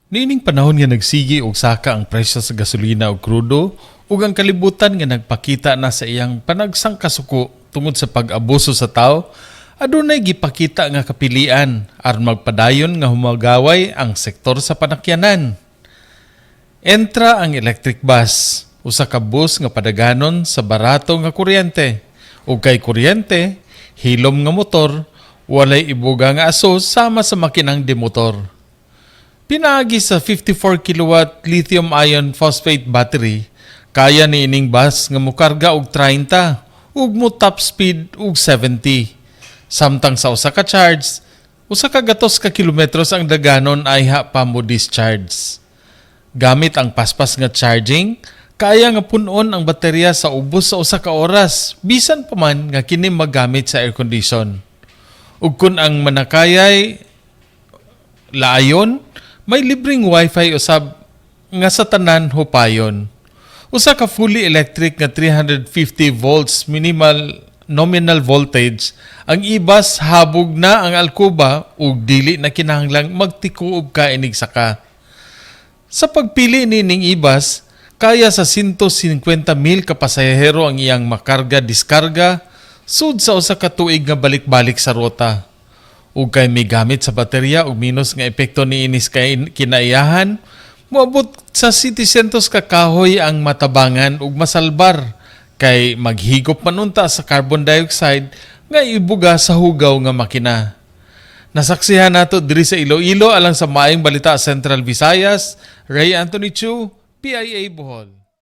Niining panahon nga nagsigi og saka ang presyo sa gasolina ug krudo ug ang kalibutan nga nagpakita na sa iyang panagsangkasuko tungod sa pag-abuso sa tao, adunay gipakita nga kapilian aron magpadayon nga humagaway ang sektor sa panakyanan. Entra ang electric bus, usa ka bus nga padaganon sa barato nga kuryente. Ug kay kuryente, hilom nga motor, walay ibuga nga aso sama sa makinang demotor. Pinaagi sa 54 kilowatt lithium iron phosphate battery, kaya ni ining bus nga mokarga og 30 ug mo top speed og 70. Samtang sa usa ka charge, usa ka gatos ka kilometros ang daganon ay ha pa mo discharge. Gamit ang paspas nga charging, kaya nga punon ang baterya sa ubos sa usa ka oras, bisan pa man nga kini magamit sa air condition. Ug kun ang manakayay laayon, may libreng wifi usab nga sa tanan hupayon. Usa ka fully electric nga 350 volts minimal nominal voltage, ang ibas habog na ang alkuba ug dili na kinahanglang magtikuob ka inig saka. Sa pagpili nining ibas, kaya sa 150,000 ka pasahero ang iyang makarga-diskarga sud sa usa ka tuig nga balik-balik sa rota. Ug kay may gamit sa baterya ug minus nga epekto ni inis kay kinaiyahan, moabot sa 700 ka kahoy ang matabangan ug masalbar kay maghigop manunta sa carbon dioxide nga ibuga sa hugaw nga makina. Nasaksihan nato diri sa Ilo-ilo alang sa Maayong Balita Central Visayas, Ray Anthony Chu, PIA Bohol.